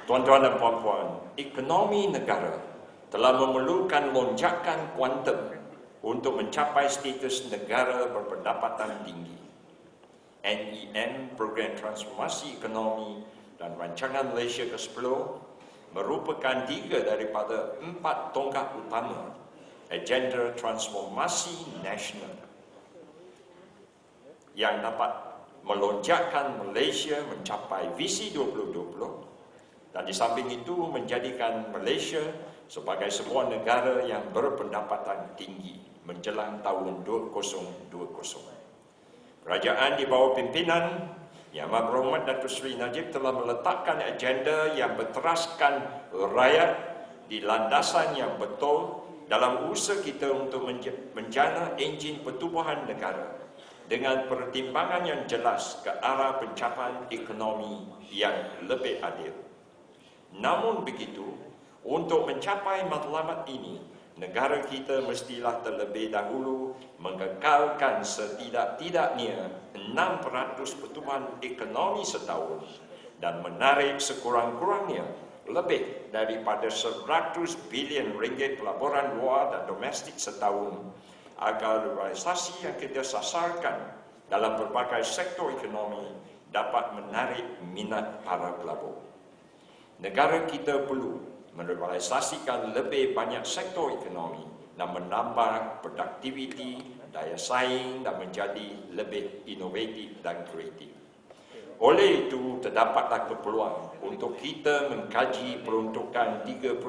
Tuan-tuan dan puan-puan, ekonomi negara telah memerlukan lonjakan kuantum untuk mencapai status negara berpendapatan tinggi. NEM, Program Transformasi Ekonomi dan Rancangan Malaysia ke-10 merupakan 3 daripada 4 tonggak utama agenda transformasi nasional yang dapat melonjakkan Malaysia mencapai visi 2020 dan di samping itu menjadikan Malaysia sebagai sebuah negara yang berpendapatan tinggi menjelang tahun 2020. Kerajaan di bawah pimpinan Yang Amat Berhormat Datuk Seri Najib telah meletakkan agenda yang berteraskan rakyat di landasan yang betul dalam usaha kita untuk menjana enjin pertumbuhan negara dengan pertimbangan yang jelas ke arah pencapaian ekonomi yang lebih adil. Namun begitu, untuk mencapai matlamat ini, negara kita mestilah terlebih dahulu mengekalkan setidak-tidaknya 6% pertumbuhan ekonomi setahun dan menarik sekurang-kurangnya lebih daripada 100 bilion ringgit pelaburan luar dan domestik setahun agar liberalisasi yang kita sasarkan dalam berbagai sektor ekonomi dapat menarik minat para pelabur. Negara kita perlu merealisasikan lebih banyak sektor ekonomi dan menambah produktiviti, daya saing dan menjadi lebih inovatif dan kreatif. Oleh itu, terdapatlah keperluan untuk kita mengkaji peruntukan 30%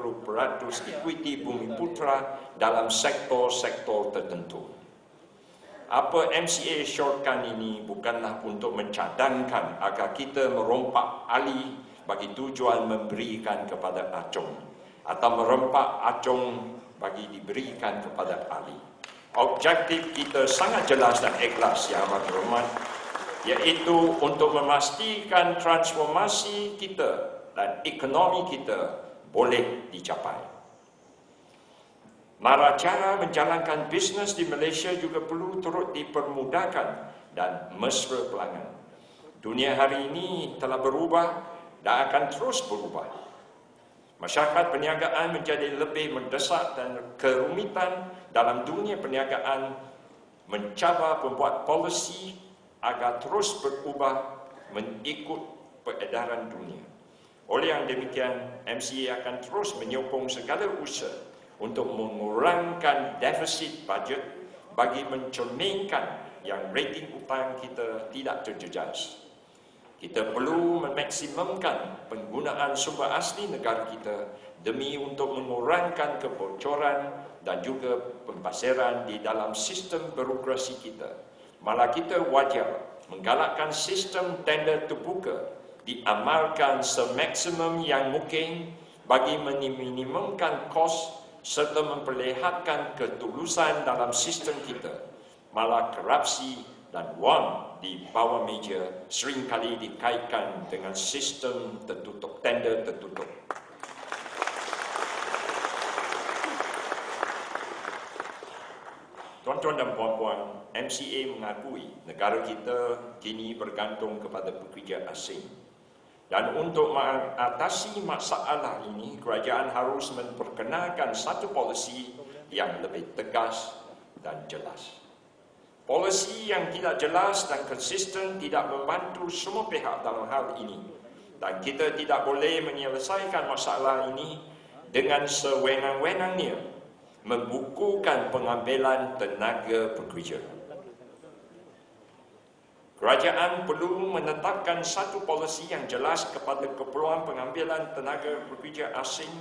ekuiti Bumi Putra dalam sektor-sektor tertentu. Apa MCA syorkan ini bukanlah untuk mencadangkan agar kita merompak alih bagi tujuan memberikan kepada acung atau merempak acung bagi diberikan kepada ahli. Objektif kita sangat jelas dan ikhlas, Yang Amat Berhormat, iaitu untuk memastikan transformasi kita dan ekonomi kita boleh dicapai. Mara cara menjalankan bisnes di Malaysia juga perlu turut dipermudahkan dan mesra pelanggan. Dunia hari ini telah berubah dan akan terus berubah. Masyarakat perniagaan menjadi lebih mendesak dan kerumitan dalam dunia perniagaan mencabar membuat polisi agar terus berubah mengikut peredaran dunia. Oleh yang demikian, MCA akan terus menyokong segala usaha untuk mengurangkan defisit bajet bagi mencerminkan yang rating hutang kita tidak terjejas. Kita perlu memaksimumkan penggunaan sumber asli negara kita demi untuk mengurangkan kebocoran dan juga pembasiran di dalam sistem birokrasi kita. Malah kita wajar menggalakkan sistem tender terbuka diamalkan semaksimum yang mungkin bagi meminimumkan kos serta memperlihatkan ketulusan dalam sistem kita. Malah korupsi dan wang di bawah meja seringkali dikaitkan dengan sistem tertutup, tender tertutup. Tuan-tuan dan puan-puan, MCA mengakui negara kita kini bergantung kepada pekerja asing. Dan untuk mengatasi masalah ini, kerajaan harus memperkenalkan satu polisi yang lebih tegas dan jelas. Polisi yang tidak jelas dan konsisten tidak membantu semua pihak dalam hal ini. Dan kita tidak boleh menyelesaikan masalah ini dengan sewenang-wenangnya membukukan pengambilan tenaga pekerja. Kerajaan perlu menetapkan satu polisi yang jelas kepada keperluan pengambilan tenaga pekerja asing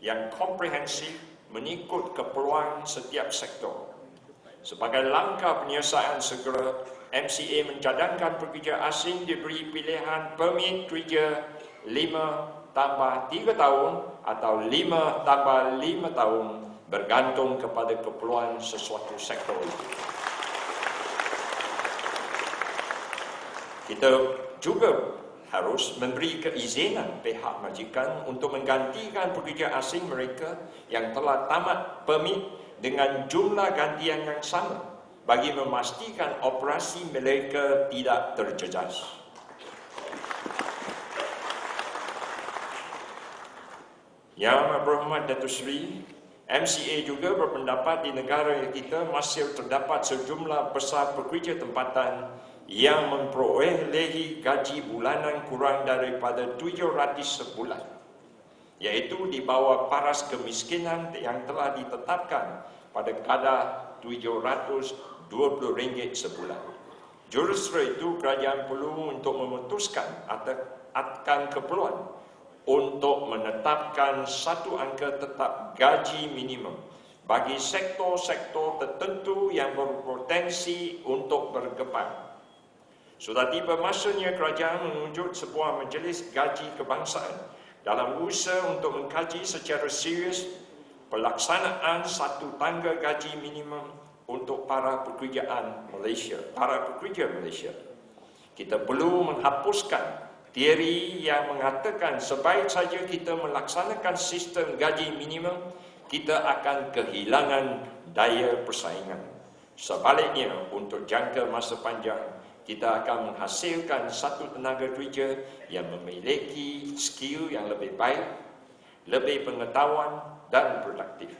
yang komprehensif mengikut keperluan setiap sektor. Sebagai langkah penyelesaian segera, MCA mencadangkan pekerja asing diberi pilihan permit kerja 5+3 tahun atau 5+5 tahun bergantung kepada keperluan sesuatu sektor itu. Kita juga harus memberi keizinan pihak majikan untuk menggantikan pekerja asing mereka yang telah tamat permit dengan jumlah gantian yang sama bagi memastikan operasi mereka tidak terjejas. Yang Amat Berhormat Datuk Seri, MCA juga berpendapat di negara kita masih terdapat sejumlah besar pekerja tempatan yang memperolehi gaji bulanan kurang daripada 700 sebulan, iaitu di bawah paras kemiskinan yang telah ditetapkan pada kadar RM720 sebulan. Justru itu, kerajaan perlu untuk memutuskan akan keperluan untuk menetapkan satu angka tetap gaji minimum bagi sektor-sektor tertentu yang berpotensi untuk berkembang. Sudah tiba masanya kerajaan menunjuk sebuah majlis gaji kebangsaan dalam usaha untuk mengkaji secara serius pelaksanaan satu tangga gaji minimum untuk para pekerja Malaysia. Kita perlu menghapuskan teori yang mengatakan sebaik saja kita melaksanakan sistem gaji minimum, kita akan kehilangan daya persaingan. Sebaliknya, untuk jangka masa panjang, kita akan menghasilkan satu tenaga kerja yang memiliki skill yang lebih baik, lebih pengetahuan dan produktif.